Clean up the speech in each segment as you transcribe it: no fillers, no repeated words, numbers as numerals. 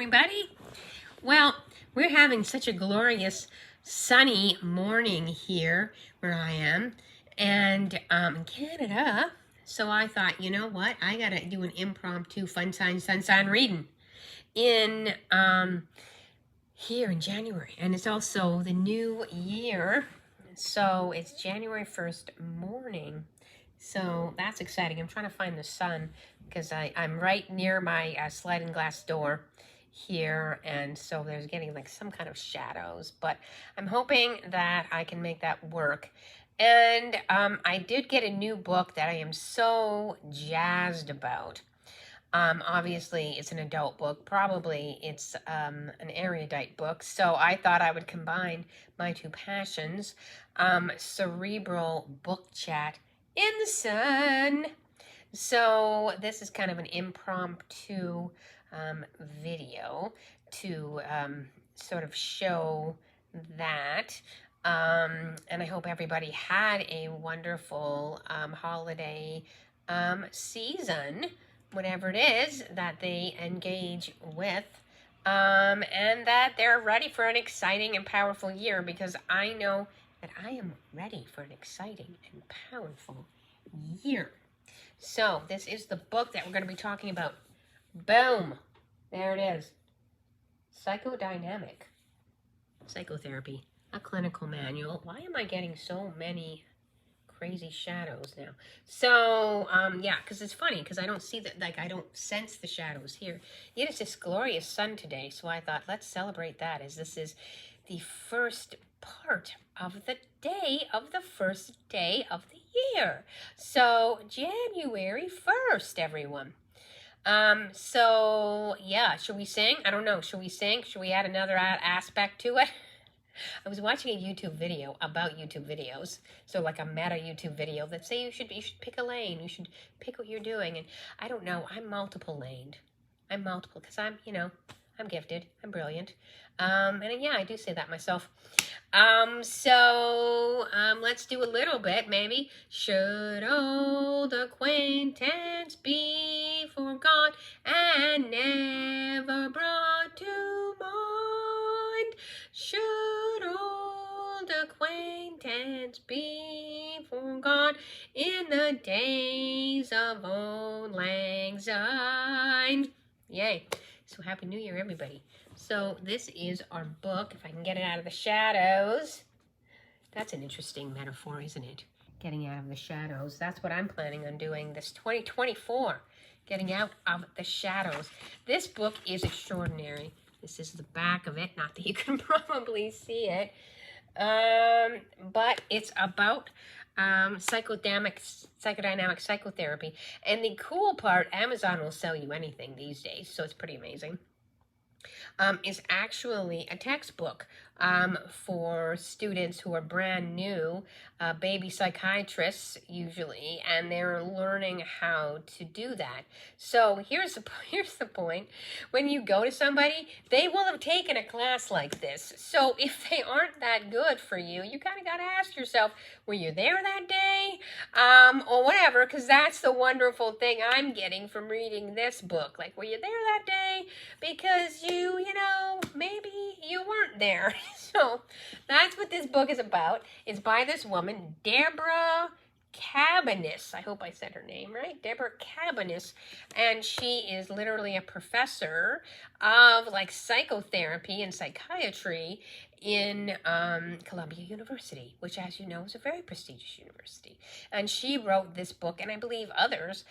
everybody. Well, we're having such a glorious sunny morning here where I am and in Canada. So I thought, you know what? I got to do an impromptu fun sunshine reading in here in January. And it's also the new year. So it's January 1st morning. So that's exciting. I'm trying to find the sun because I'm right near my sliding glass door here, and so there's getting like some kind of shadows, but I'm hoping that I can make that work. And I did get a new book that I am so jazzed about. Obviously it's an adult book, probably it's an erudite book, so I thought I would combine my two passions, Cerebral Book Chat in the sun. So this is kind of an impromptu video to sort of show that. And I hope everybody had a wonderful holiday season, whatever it is that they engage with, and that they're ready for an exciting and powerful year, because I know that I am ready for an exciting and powerful year. So this is the book that we're going to be talking about. Boom! There it is. Psychodynamic Psychotherapy, a clinical manual. Why am I getting so many crazy shadows now? So, yeah, because it's funny, because I don't see that, like, I don't sense the shadows here. Yet it's this glorious sun today, so I thought, let's celebrate that, as this is the first part of the day of the first day of the year. So, January 1st, everyone. So, yeah, should we sing? I don't know. Should we sing? Should we add another aspect to it? I was watching a YouTube video about YouTube videos, so like a meta YouTube video that say you should pick a lane, you should pick what you're doing, and I don't know, I'm multiple laned. I'm multiple, because I'm gifted, I'm brilliant, and yeah, I do say that myself. So let's do a little bit, maybe. Should old acquaintance be forgot and never brought to mind? Should old acquaintance be forgot in the days of old lang syne? Yay. So Happy New Year, everybody. So this is our book, if I can get it out of the shadows. That's an interesting metaphor, isn't it? Getting out of the shadows. That's what I'm planning on doing this 2024. Getting out of the shadows. This book is extraordinary. This is the back of it. Not that you can probably see it. But it's about psychodynamic psychotherapy. And the cool part, Amazon will sell you anything these days, so it's pretty amazing. Is actually a textbook for students who are brand new, baby psychiatrists usually, and they're learning how to do that. So here's the point. When you go to somebody, they will have taken a class like this. So if they aren't that good for you, you kind of got to ask yourself, were you there that day? Or whatever, because that's the wonderful thing I'm getting from reading this book. Like, were you there that day? Because you know, maybe you weren't there. So that's what this book is about. It's by this woman, Deborah Cabanis. I hope I said her name right. Deborah Cabanis. And she is literally a professor of like psychotherapy and psychiatry in Columbia University, which, as you know, is a very prestigious university. And she wrote this book, and I believe others,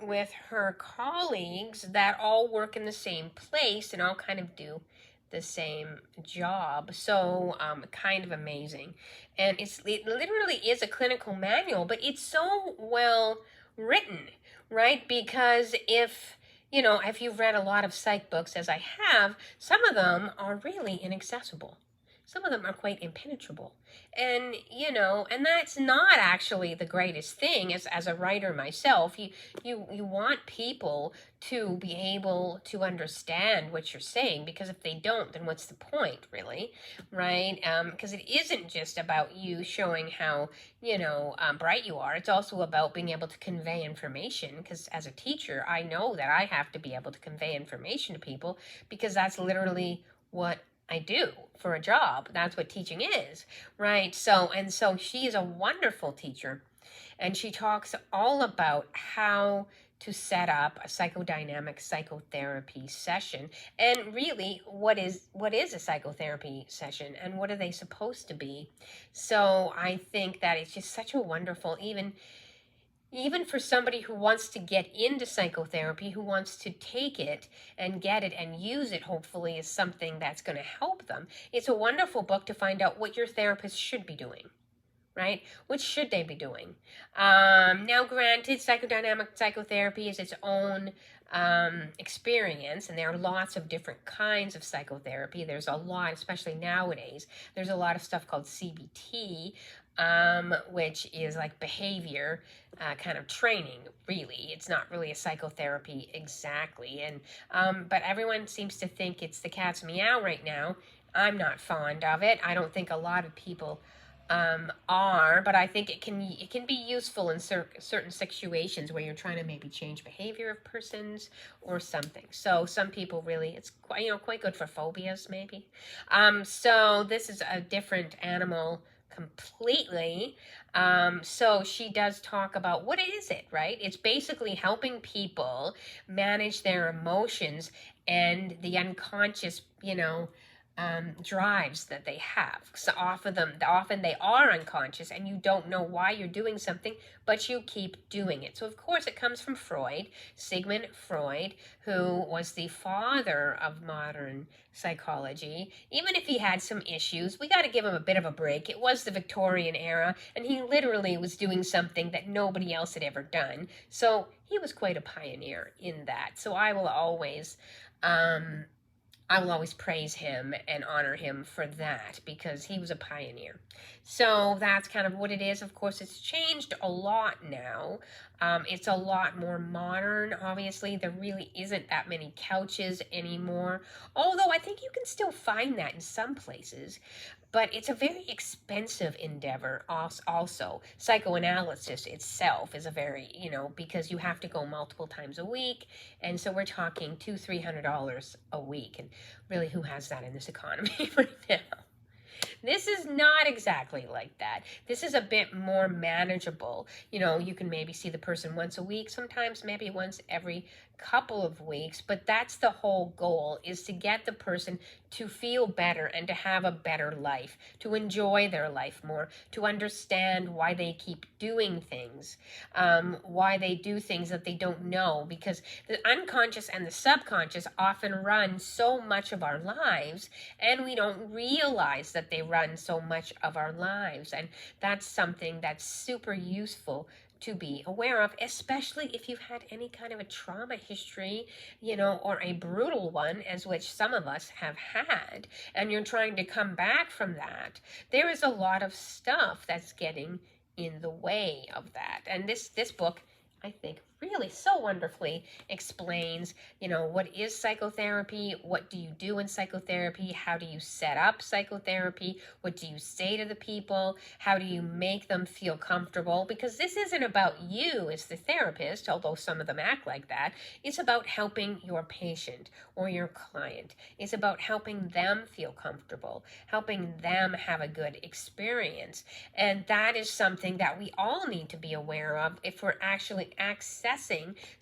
with her colleagues that all work in the same place and all kind of do the same job. So kind of amazing. And it literally is a clinical manual, but it's so well written, right? Because if you've read a lot of psych books, as I have, some of them are really inaccessible. some of them are quite impenetrable. And, and that's not actually the greatest thing as a writer myself. You want people to be able to understand what you're saying, because if they don't, then what's the point, really, right? Because it isn't just about you showing how, bright you are. It's also about being able to convey information, because as a teacher, I know that I have to be able to convey information to people, because that's literally what I do for a job. That's what teaching is, right? So she is a wonderful teacher, and she talks all about how to set up a psychodynamic psychotherapy session, and really what is a psychotherapy session, and what are they supposed to be. So I think that it's just such a wonderful, even for somebody who wants to get into psychotherapy, who wants to take it and get it and use it, hopefully, as something that's going to help them. It's a wonderful book to find out what your therapist should be doing, right? What should they be doing? Now, granted, psychodynamic psychotherapy is its own experience, and there are lots of different kinds of psychotherapy. There's a lot, especially nowadays, there's a lot of stuff called CBT, which is like behavior kind of training, really. It's not really a psychotherapy exactly. And but everyone seems to think it's the cat's meow right now. I'm not fond of it. I don't think a lot of people are, but I think it can be useful in certain situations where you're trying to maybe change behavior of persons or something. So some people really, it's quite good for phobias maybe. So this is a different animal completely. So she does talk about what is it, right? It's basically helping people manage their emotions and the unconscious, drives that they have. So often they are unconscious, and you don't know why you're doing something, but you keep doing it. So of course it comes from Freud, Sigmund Freud, who was the father of modern psychology. Even if he had some issues, we got to give him a bit of a break. It was the Victorian era, and he literally was doing something that nobody else had ever done. So he was quite a pioneer in that. So I will always praise him and honor him for that, because he was a pioneer. So that's kind of what it is. Of course, it's changed a lot now. It's a lot more modern. Obviously, there really isn't that many couches anymore, although I think you can still find that in some places. But it's a very expensive endeavor also. Psychoanalysis itself is a very, because you have to go multiple times a week. And so we're talking $200-300 a week. And really, who has that in this economy right now? This is not exactly like that. This is a bit more manageable. You can maybe see the person once a week, sometimes maybe once every couple of weeks, but that's the whole goal, is to get the person to feel better and to have a better life, to enjoy their life more, to understand why they keep doing things, why they do things that they don't know, because the unconscious and the subconscious often run so much of our lives, and we don't realize that they run so much of our lives. And that's something that's super useful to be aware of, especially if you've had any kind of a trauma history, or a brutal one, as which some of us have had, and you're trying to come back from that. There is a lot of stuff that's getting in the way of that. And this book, I think, really so wonderfully explains, what is psychotherapy, what do you do in psychotherapy, how do you set up psychotherapy, what do you say to the people, how do you make them feel comfortable, because this isn't about you as the therapist, although some of them act like that. It's about helping your patient or your client. It's about helping them feel comfortable, helping them have a good experience. And that is something that we all need to be aware of if we're actually accessing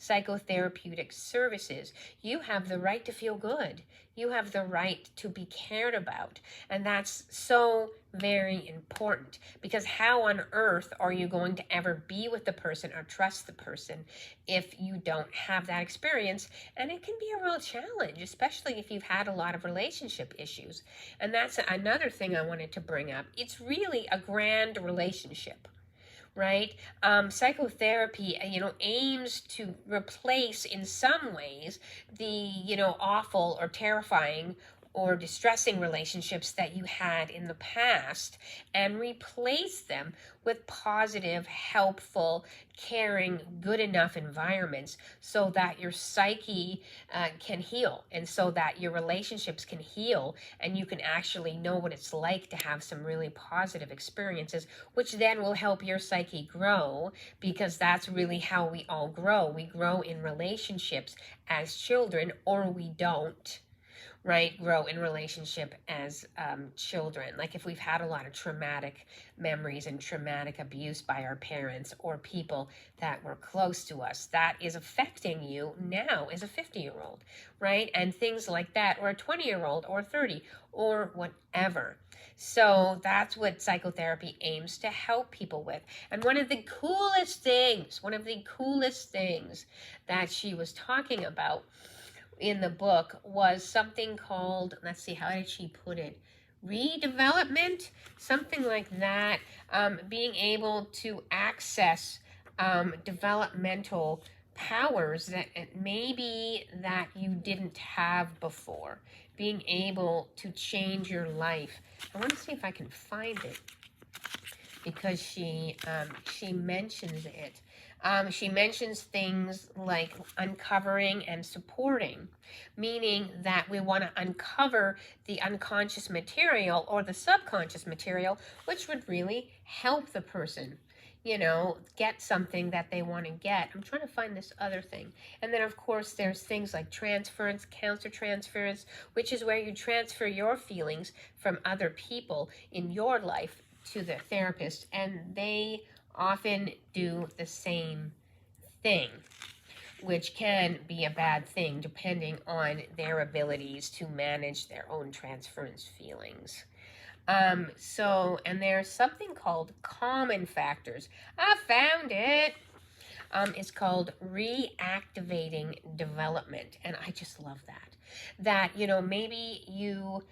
psychotherapeutic services. You have the right to feel good. You have the right to be cared about. And that's so very important, because how on earth are you going to ever be with the person or trust the person if you don't have that experience? And it can be a real challenge, especially if you've had a lot of relationship issues. And that's another thing I wanted to bring up. It's really a grand relationship, right? Psychotherapy, aims to replace in some ways the, awful or terrifying or distressing relationships that you had in the past and replace them with positive, helpful, caring, good enough environments so that your psyche can heal, and so that your relationships can heal, and you can actually know what it's like to have some really positive experiences, which then will help your psyche grow, because that's really how we all grow. We grow in relationships as children, or we don't, right? Grow in relationship as children. Like if we've had a lot of traumatic memories and traumatic abuse by our parents or people that were close to us, that is affecting you now as a 50-year-old, right? And things like that, or a 20-year-old or 30 or whatever. So that's what psychotherapy aims to help people with. And one of the coolest things that she was talking about in the book was something called, let's see, how did she put it? Redevelopment, something like that. Being able to access developmental powers that maybe that you didn't have before. Being able to change your life. I want to see if I can find it, because she mentions it. She mentions things like uncovering and supporting, meaning that we want to uncover the unconscious material or the subconscious material, which would really help the person, you know, get something that they want to get. I'm trying to find this other thing. And then, of course, there's things like transference, countertransference, which is where you transfer your feelings from other people in your life to the therapist, and they often do the same thing, which can be a bad thing depending on their abilities to manage their own transference feelings. And there's something called common factors. I found it. It's called reactivating development, and I just love that. That, you know, maybe you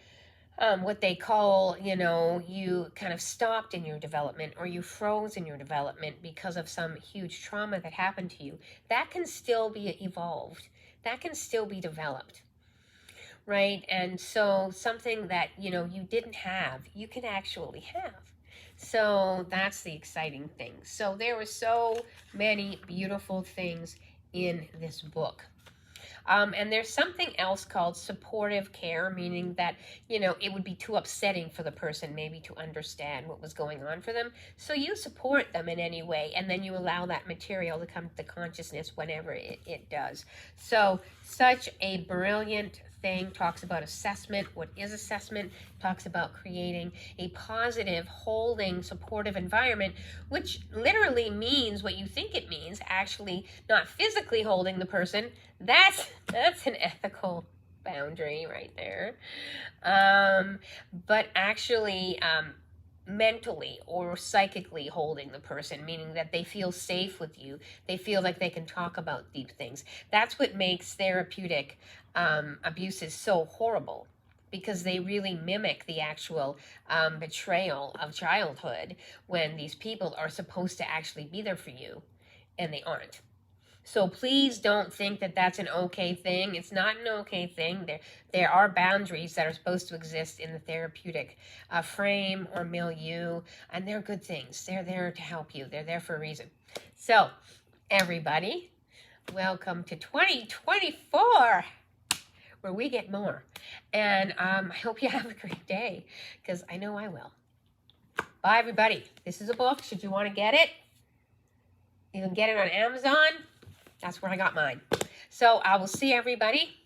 what they call, you know, you kind of stopped in your development, or you froze in your development because of some huge trauma that happened to you. That can still be evolved. That can still be developed, right? And so something that, you know, you didn't have, you can actually have. So that's the exciting thing. So there were so many beautiful things in this book. And there's something else called supportive care, meaning that, you know, it would be too upsetting for the person maybe to understand what was going on for them. So you support them in any way, and then you allow that material to come to the consciousness whenever it does. So such a brilliant thing. Talks about assessment. What is assessment? Talks about creating a positive, holding, supportive environment, which literally means what you think it means, actually not physically holding the person. That's an ethical boundary right there. But actually mentally or psychically holding the person, meaning that they feel safe with you. They feel like they can talk about deep things. That's what makes therapeutic abuses so horrible, because they really mimic the actual betrayal of childhood, when these people are supposed to actually be there for you and they aren't. So please don't think that that's an okay thing. It's not an okay thing. There are boundaries that are supposed to exist in the therapeutic frame or milieu, and they're good things. They're there to help you. They're there for a reason. So, everybody, welcome to 2024, where we get more. And I hope you have a great day, because I know I will. Bye, everybody. This is a book. Should you want to get it, you can get it on Amazon. That's where I got mine. So I will see everybody